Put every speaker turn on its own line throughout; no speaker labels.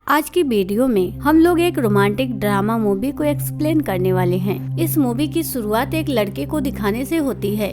आज की वीडियो में हम लोग एक रोमांटिक ड्रामा मूवी को एक्सप्लेन करने वाले हैं। इस मूवी की शुरुआत एक लड़के को दिखाने से होती है।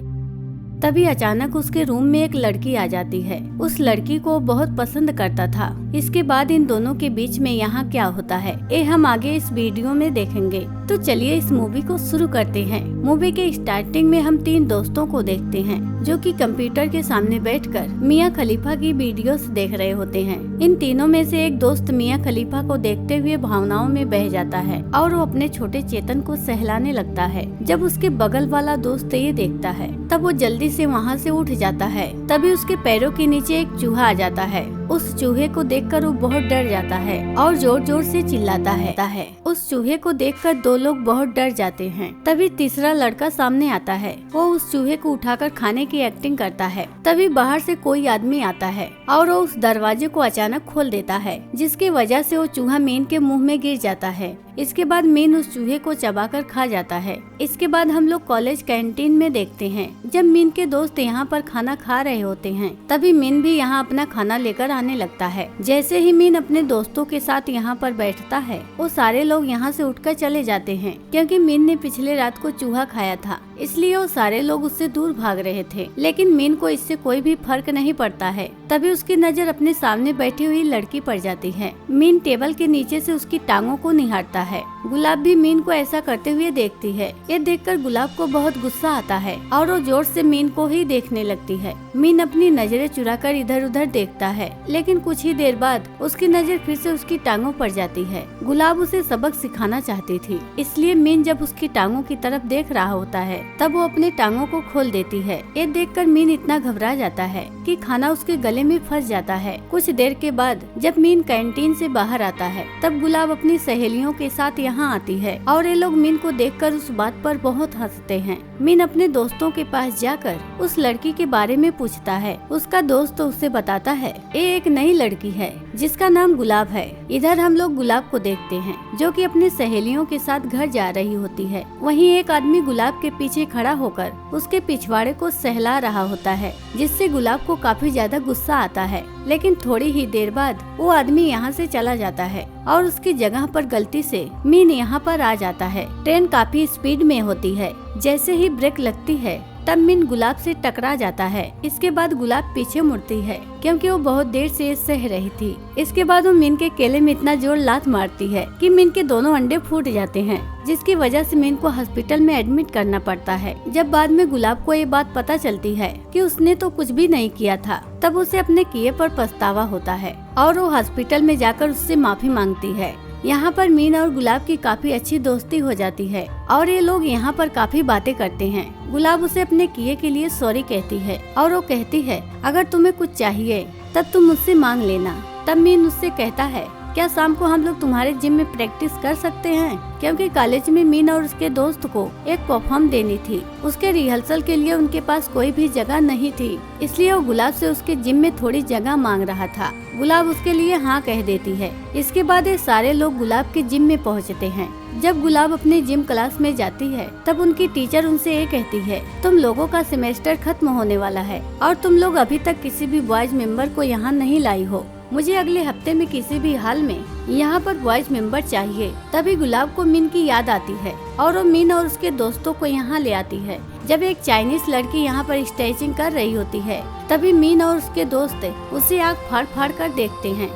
तभी अचानक उसके रूम में एक लड़की आ जाती है। उस लड़की को बहुत पसंद करता था। इसके बाद इन दोनों के बीच में यहाँ क्या होता है ये हम आगे इस वीडियो में देखेंगे। तो चलिए इस मूवी को शुरू करते हैं। मूवी के स्टार्टिंग में हम तीन दोस्तों को देखते हैं जो कि कंप्यूटर के सामने बैठकर मियां खलीफा की वीडियोस देख रहे होते हैं। इन तीनों में से एक दोस्त मियां खलीफा को देखते हुए भावनाओं में बह जाता है और वो अपने छोटे चेतन को सहलाने लगता है। जब उसके बगल वाला दोस्त ये देखता है तब वो जल्दी से वहाँ से उठ जाता है। तभी उसके पैरों के नीचे एक चूहा आ जाता है। उस चूहे को देखकर वो बहुत डर जाता है और जोर जोर से चिल्लाता है। उस चूहे को देखकर दो लोग बहुत डर जाते हैं। तभी तीसरा लड़का सामने आता है। वो उस चूहे को उठाकर खाने की एक्टिंग करता है। तभी बाहर से कोई आदमी आता है और वो उस दरवाजे को अचानक खोल देता है, जिसकी वजह से वो चूहा मीन के मुंह में गिर जाता है। इसके बाद मीन उस चूहे को चबाकर खा जाता है। इसके बाद हम लोग कॉलेज कैंटीन में देखते हैं जब मीन के दोस्त यहाँ पर खाना खा रहे होते हैं। तभी मीन भी यहाँ अपना खाना लेकर आने लगता है। जैसे ही मीन अपने दोस्तों के साथ यहाँ पर बैठता है वो सारे लोग यहाँ से उठकर चले जाते हैं, क्योंकि मीन ने पिछले रात को चूहा खाया था, इसलिए वो सारे लोग उससे दूर भाग रहे थे। लेकिन मीन को इससे कोई भी फर्क नहीं पड़ता है। तभी उसकी नजर अपने सामने बैठी हुई लड़की पर जाती है। मीन टेबल के नीचे से उसकी टांगों को निहारता है। गुलाब भी मीन को ऐसा करते हुए देखती है। ये देखकर गुलाब को बहुत गुस्सा आता है और वो जोर से मीन को ही देखने लगती है। मीन अपनी नजरें चुराकर इधर उधर देखता है, लेकिन कुछ ही देर बाद उसकी नजर फिर से उसकी टांगों पर जाती है। गुलाब उसे सबक सिखाना चाहती थी, इसलिए मीन जब उसकी टांगों की तरफ देख रहा होता है तब वो अपने टांगों को खोल देती है। ये देखकर मीन इतना घबरा जाता है कि खाना उसके गले में फंस जाता है। कुछ देर के बाद जब मीन कैंटीन से बाहर आता है तब गुलाब अपनी सहेलियों के साथ यहाँ आती है और ये लोग मीन को देखकर उस बात पर बहुत हंसते हैं। मीन अपने दोस्तों के पास जाकर उस लड़की के बारे में पूछता है। उसका दोस्त उसे बताता है ये एक नई लड़की है जिसका नाम गुलाब है। इधर हम लोग गुलाब को देखते हैं जो कि अपनी सहेलियों के साथ घर जा रही होती है। वहीं एक आदमी गुलाब के पीछे खड़ा होकर उसके पिछवाड़े को सहला रहा होता है, जिससे गुलाब को काफी ज्यादा गुस्सा आता है। लेकिन थोड़ी ही देर बाद वो आदमी यहाँ से चला जाता है और उसकी जगह पर गलती से मीन यहाँ पर आ जाता है। ट्रेन काफी स्पीड में होती है। जैसे ही ब्रेक लगती है तब मीन गुलाब से टकरा जाता है। इसके बाद गुलाब पीछे मुड़ती है क्योंकि वो बहुत देर से सह रही थी। इसके बाद वो मीन के केले में इतना जोर लात मारती है कि मीन के दोनों अंडे फूट जाते हैं, जिसकी वजह से मीन को हॉस्पिटल में एडमिट करना पड़ता है। जब बाद में गुलाब को ये बात पता चलती है कि उसने तो कुछ भी नहीं किया था, तब उसे अपने किए पर पछतावा होता है और वो हॉस्पिटल में जाकर उससे माफी मांगती है। यहाँ पर मीन और गुलाब की काफी अच्छी दोस्ती हो जाती है और ये लोग यहाँ पर काफी बातें करते हैं। गुलाब उसे अपने किए के लिए सॉरी कहती है और वो कहती है अगर तुम्हें कुछ चाहिए तब तुम मुझसे मांग लेना। तब मीन उससे कहता है क्या शाम को हम लोग तुम्हारे जिम में प्रैक्टिस कर सकते हैं, क्योंकि कॉलेज में मीन और उसके दोस्त को एक परफॉर्म देनी थी। उसके रिहर्सल के लिए उनके पास कोई भी जगह नहीं थी, इसलिए वो गुलाब से उसके जिम में थोड़ी जगह मांग रहा था। गुलाब उसके लिए हाँ कह देती है। इसके बाद ये सारे लोग गुलाब के जिम में पहुँचते हैं। जब गुलाब अपने जिम क्लास में जाती है तब उनकी टीचर उनसे ये कहती है तुम लोगों का सेमेस्टर खत्म होने वाला है और तुम लोग अभी तक किसी भी बॉयज मेंबर को यहाँ नहीं लाई हो। मुझे अगले हफ्ते में किसी भी हाल में यहाँ पर बॉयज मेंबर चाहिए। तभी गुलाब को मीन की याद आती है और वो मीन और उसके दोस्तों को यहाँ ले आती है। जब एक चाइनीज लड़की यहाँ पर स्ट्रेचिंग कर रही होती है तभी मीन और उसके दोस्त उसे आँख फाड़ फाड़ कर देखते हैं।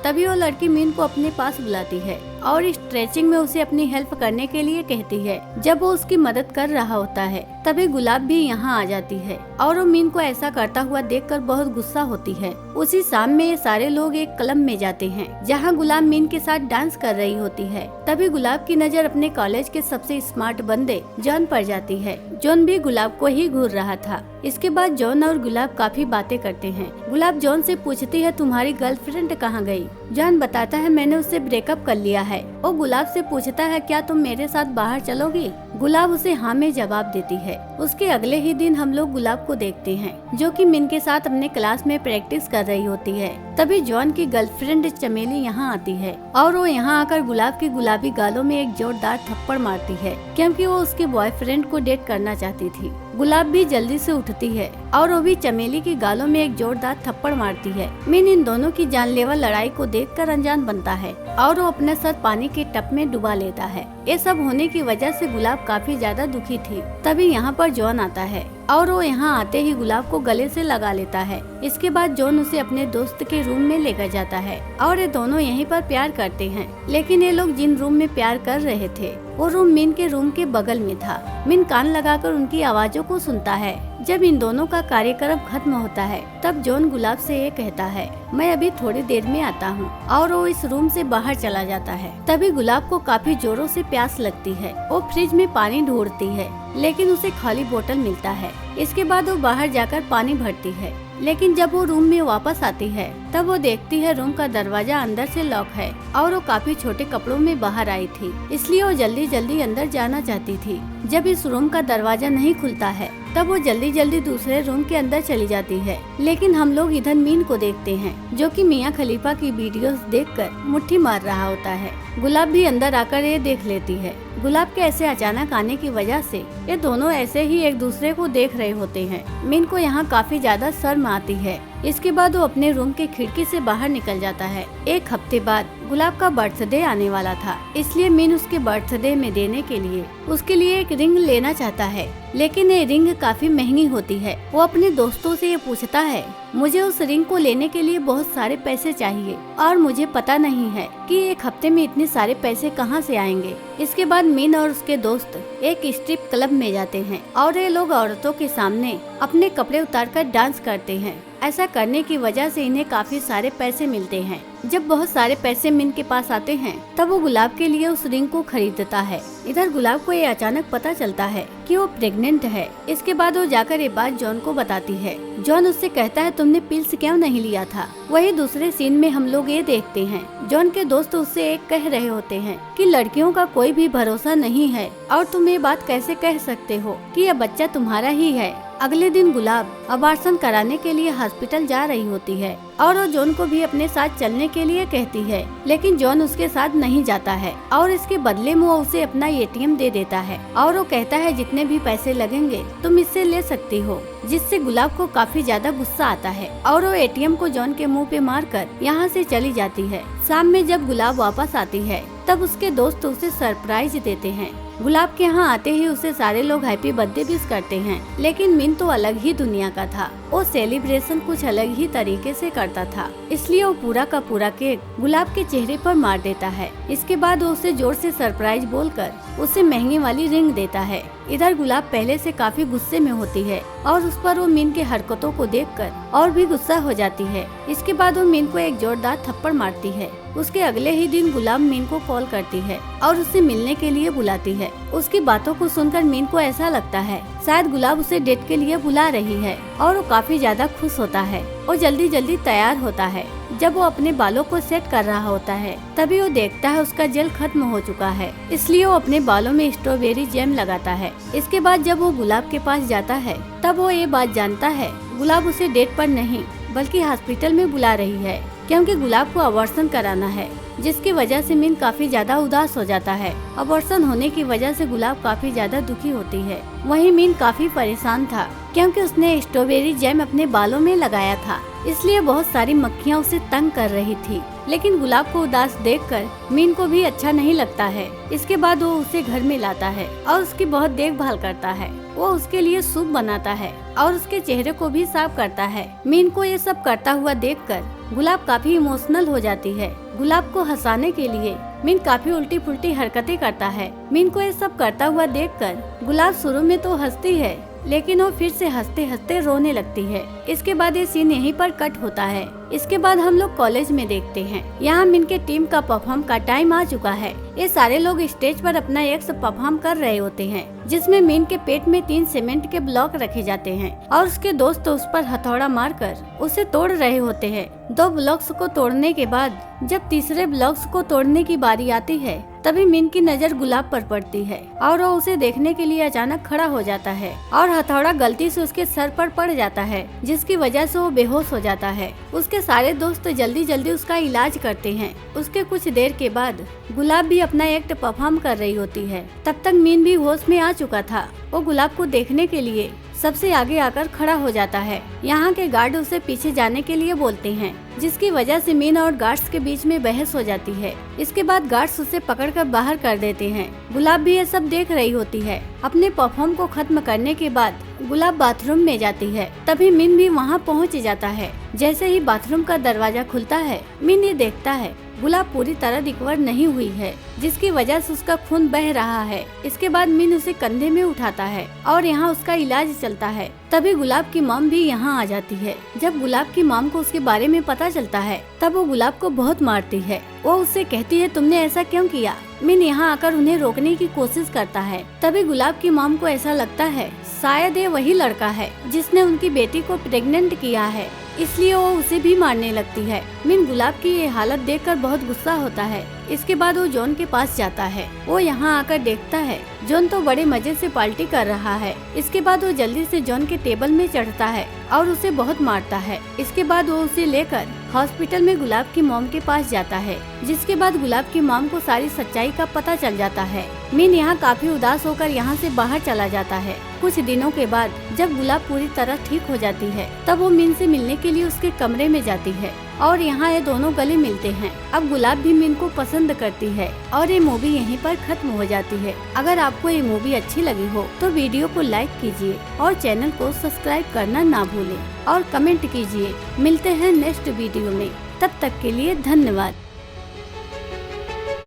तभी वो लड़की मीन को अपने पास बुलाती है और स्ट्रेचिंग में उसे अपनी हेल्प करने के लिए कहती है। जब वो उसकी मदद कर रहा होता है तभी गुलाब भी यहाँ आ जाती है और वो मीन को ऐसा करता हुआ देखकर बहुत गुस्सा होती है। उसी शाम में ये सारे लोग एक क्लब में जाते हैं जहाँ गुलाब मीन के साथ डांस कर रही होती है। तभी गुलाब की नजर अपने कॉलेज के सबसे स्मार्ट बंदे जॉन पर जाती है। जॉन भी गुलाब को ही घूर रहा था। इसके बाद जॉन और गुलाब काफी बातें करते हैं। गुलाब जॉन से पूछती है तुम्हारी गर्लफ्रेंड कहाँ गई। जॉन बताता है मैंने उससे ब्रेकअप कर लिया है। वो गुलाब से पूछता है क्या तुम मेरे साथ बाहर चलोगी। गुलाब उसे हाँ में जवाब देती है। उसके अगले ही दिन हम लोग गुलाब को देखते हैं जो कि मीन के साथ अपने क्लास में प्रैक्टिस कर रही होती है। तभी जॉन की गर्लफ्रेंड चमेली यहाँ आती है और वो यहाँ आकर गुलाब की गुलाबी गालों में एक जोरदार थप्पड़ मारती है, क्योंकि वो उसके बॉयफ्रेंड को डेट करना चाहती थी। गुलाब भी जल्दी से उठती है और वो भी चमेली की गालों में एक जोरदार थप्पड़ मारती है। मीन इन दोनों की जानलेवा लड़ाई को देखकर अनजान बनता है और वो अपने सर पानी के टब में डुबा लेता है। ये सब होने की वजह से गुलाब काफी ज्यादा दुखी थी। तभी यहाँ पर जॉन आता है और वो यहाँ आते ही गुलाब को गले से लगा लेता है। इसके बाद जॉन उसे अपने दोस्त के रूम में लेकर जाता है और ये दोनों यहीं पर प्यार करते हैं। लेकिन ये लोग जिन रूम में प्यार कर रहे थे वो रूम मीन के रूम के बगल में था। मीन कान लगाकर उनकी आवाजों को सुनता है। जब इन दोनों का कार्यक्रम खत्म होता है तब जॉन गुलाब से ये कहता है, मैं अभी थोड़ी देर में आता हूँ, और वो इस रूम से बाहर चला जाता है। तभी गुलाब को काफी जोरों से प्यास लगती है। वो फ्रिज में पानी ढूंढती है लेकिन उसे खाली बोतल मिलता है। इसके बाद वो बाहर जाकर पानी भरती है, लेकिन जब वो रूम में वापस आती है तब वो देखती है रूम का दरवाजा अंदर से लॉक है और वो काफी छोटे कपड़ों में बाहर आई थी, इसलिए वो जल्दी जल्दी अंदर जाना चाहती थी। जब इस रूम का दरवाजा नहीं खुलता है तब वो जल्दी जल्दी दूसरे रूम के अंदर चली जाती है। लेकिन हम लोग इधर मीन को देखते हैं जो कि मियां खलीफा की वीडियोस देखकर मुट्ठी मार रहा होता है। गुलाब भी अंदर आकर ये देख लेती है। गुलाब के ऐसे अचानक आने की वजह से ये दोनों ऐसे ही एक दूसरे को देख रहे होते हैं। मीन को यहाँ काफी ज्यादा शर्म आती है। इसके बाद वो अपने रूम के खिड़की से बाहर निकल जाता है। एक हफ्ते बाद गुलाब का बर्थडे आने वाला था, इसलिए मीन उसके बर्थडे में देने के लिए उसके लिए एक रिंग लेना चाहता है, लेकिन ये रिंग काफी महंगी होती है। वो अपने दोस्तों से ये पूछता है, मुझे उस रिंग को लेने के लिए बहुत सारे पैसे चाहिए और मुझे पता नहीं है कि एक हफ्ते में इतने सारे पैसे कहाँ से आएंगे। इसके बाद मीन और उसके दोस्त एक स्ट्रिप क्लब में जाते हैं और ये लोग औरतों के सामने अपने कपड़े उतारकर डांस करते हैं। ऐसा करने की वजह से इन्हें काफी सारे पैसे मिलते हैं। जब बहुत सारे पैसे मीन के पास आते हैं तब वो गुलाब के लिए उस रिंग को खरीदता है। इधर गुलाब को ये अचानक पता चलता है कि वो प्रेग्नेंट है। इसके बाद वो जाकर ये बात जॉन को बताती है। जॉन उससे कहता है, तुमने पिल्स क्यों नहीं लिया था। वही दूसरे सीन में हम लोग ये देखते हैं जॉन के दोस्त उससे एक कह रहे होते हैं कि लड़कियों का कोई भी भरोसा नहीं है और तुम ये बात कैसे कह सकते हो कि यह बच्चा तुम्हारा ही है। अगले दिन गुलाब अबॉर्शन कराने के लिए हॉस्पिटल जा रही होती है और वो जॉन को भी अपने साथ चलने के लिए कहती है, लेकिन जॉन उसके साथ नहीं जाता है और इसके बदले में वो उसे अपना एटीएम दे देता है और वो कहता है जितने भी पैसे लगेंगे तुम इससे ले सकती हो, जिससे गुलाब को काफी ज्यादा गुस्सा आता है और वो एटीएम को जॉन के मुंह पे मारकर यहाँ से चली जाती है। शाम में जब गुलाब वापस आती है तब उसके दोस्त उसे सरप्राइज देते हैं। गुलाब के यहाँ आते ही उसे सारे लोग हैप्पी बर्थडे विश करते हैं, लेकिन मीन तो अलग ही दुनिया का था। वो सेलिब्रेशन कुछ अलग ही तरीके से करता था, इसलिए वो पूरा का पूरा केक गुलाब के चेहरे पर मार देता है। इसके बाद वो उसे जोर से सरप्राइज बोलकर उसे महंगी वाली रिंग देता है। इधर गुलाब पहले से काफी गुस्से में होती है और उस पर वो मीन के हरकतों को देखकर और भी गुस्सा हो जाती है। इसके बाद वो मीन को एक जोरदार थप्पड़ मारती है। उसके अगले ही दिन गुलाब मीन को कॉल करती है और उससे मिलने के लिए बुलाती है। उसकी बातों को सुनकर मीन को ऐसा लगता है शायद गुलाब उसे डेट के लिए बुला रही है और वो काफी ज्यादा खुश होता है और जल्दी जल्दी तैयार होता है। जब वो अपने बालों को सेट कर रहा होता है तभी वो देखता है उसका जेल खत्म हो चुका है, इसलिए वो अपने बालों में स्ट्रॉबेरी जैम लगाता है। इसके बाद जब वो गुलाब के पास जाता है तब वो ये बात जानता है गुलाब उसे डेट पर नहीं बल्कि हॉस्पिटल में बुला रही है, क्योंकि गुलाब को अबॉर्शन कराना है, जिसकी वजह से मीन काफी ज्यादा उदास हो जाता है। अबॉर्शन होने की वजह से गुलाब काफी ज्यादा दुखी होती है। वहीं मीन काफी परेशान था क्योंकि उसने स्ट्रॉबेरी जैम अपने बालों में लगाया था, इसलिए बहुत सारी मक्खियाँ उसे तंग कर रही थी। लेकिन गुलाब को उदास देखकर मीन को भी अच्छा नहीं लगता है। इसके बाद वो उसे घर में लाता है और उसकी बहुत देखभाल करता है। वो उसके लिए सूप बनाता है और उसके चेहरे को भी साफ करता है। मीन को ये सब करता हुआ देखकर गुलाब काफी इमोशनल हो जाती है। गुलाब को हंसाने के लिए मीन काफी उल्टी पुल्टी हरकतें करता है। मीन को ये सब करता हुआ देखकर गुलाब शुरू में तो हंसती है, लेकिन वो फिर से हंसते हंसते रोने लगती है। इसके बाद ये सीन यहीं पर कट होता है। इसके बाद हम लोग कॉलेज में देखते हैं। यहाँ मीन के टीम का परफॉर्म का टाइम आ चुका है। ये सारे लोग स्टेज पर अपना एक्ट परफॉर्म कर रहे होते हैं, जिसमें मीन के पेट में 3 सीमेंट के ब्लॉक रखे जाते हैं और उसके दोस्त उस पर हथौड़ा मारकर उसे तोड़ रहे होते हैं। 2 ब्लॉक्स को तोड़ने के बाद जब तीसरे ब्लॉक्स को तोड़ने की बारी आती है तभी मीन की नजर गुलाब पर पड़ती है और वो उसे देखने के लिए अचानक खड़ा हो जाता है और हथौड़ा गलती से उसके सर पर पड़ जाता है, जिसकी वजह से वो बेहोश हो जाता है। उसके सारे दोस्त जल्दी जल्दी उसका इलाज करते हैं। उसके कुछ देर के बाद गुलाब भी अपना एक्ट परफॉर्म कर रही होती है। तब तक मीन भी होश में आ चुका था। वो गुलाब को देखने के लिए सबसे आगे आकर खड़ा हो जाता है। यहाँ के गार्ड उसे पीछे जाने के लिए बोलते हैं, जिसकी वजह से मीन और गार्ड्स के बीच में बहस हो जाती है। इसके बाद गार्ड्स उसे पकड़कर बाहर कर देते हैं। गुलाब भी ये सब देख रही होती है। अपने परफॉर्म को खत्म करने के बाद गुलाब बाथरूम में जाती है। तभी मीन भी वहाँ पहुँच जाता है। जैसे ही बाथरूम का दरवाजा खुलता है, मीन ये देखता है गुलाब पूरी तरह रिकवर नहीं हुई है, जिसकी वजह से उसका खून बह रहा है। इसके बाद मीन उसे कंधे में उठाता है और यहाँ उसका इलाज चलता है। तभी गुलाब की मॉम भी यहाँ आ जाती है। जब गुलाब की मॉम को उसके बारे में पता चलता है, तब वो गुलाब को बहुत मारती है। वो उससे कहती है, तुमने ऐसा क्यों किया? मीन यहाँ आकर उन्हें रोकने की कोशिश करता है। तभी गुलाब की मॉम को ऐसा लगता है शायद ये वही लड़का है जिसने उनकी बेटी को प्रेग्नेंट किया है, इसलिए वो उसे भी मारने लगती है। मीन गुलाब की ये हालत देखकर बहुत गुस्सा होता है। इसके बाद वो जॉन के पास जाता है। वो यहाँ आकर देखता है जॉन तो बड़े मजे से पार्टी कर रहा है। इसके बाद वो जल्दी से जॉन के टेबल में चढ़ता है और उसे बहुत मारता है। इसके बाद वो उसे लेकर हॉस्पिटल में गुलाब की मॉम के पास जाता है, जिसके बाद गुलाब की मॉम को सारी सच्चाई का पता चल जाता है। मीन यहाँ काफी उदास होकर यहाँ से बाहर चला जाता है। कुछ दिनों के बाद जब गुलाब पूरी तरह ठीक हो जाती है, तब वो मीन से मिलने के लिए उसके कमरे में जाती है और यहाँ ये दोनों गले मिलते हैं। अब गुलाब भी मीन को पसंद करती है और ये मूवी यहीं पर खत्म हो जाती है। अगर आपको ये मूवी अच्छी लगी हो तो वीडियो को लाइक कीजिए और चैनल को सब्सक्राइब करना ना भूलें और कमेंट कीजिए। मिलते हैं नेक्स्ट वीडियो में, तब तक के लिए धन्यवाद।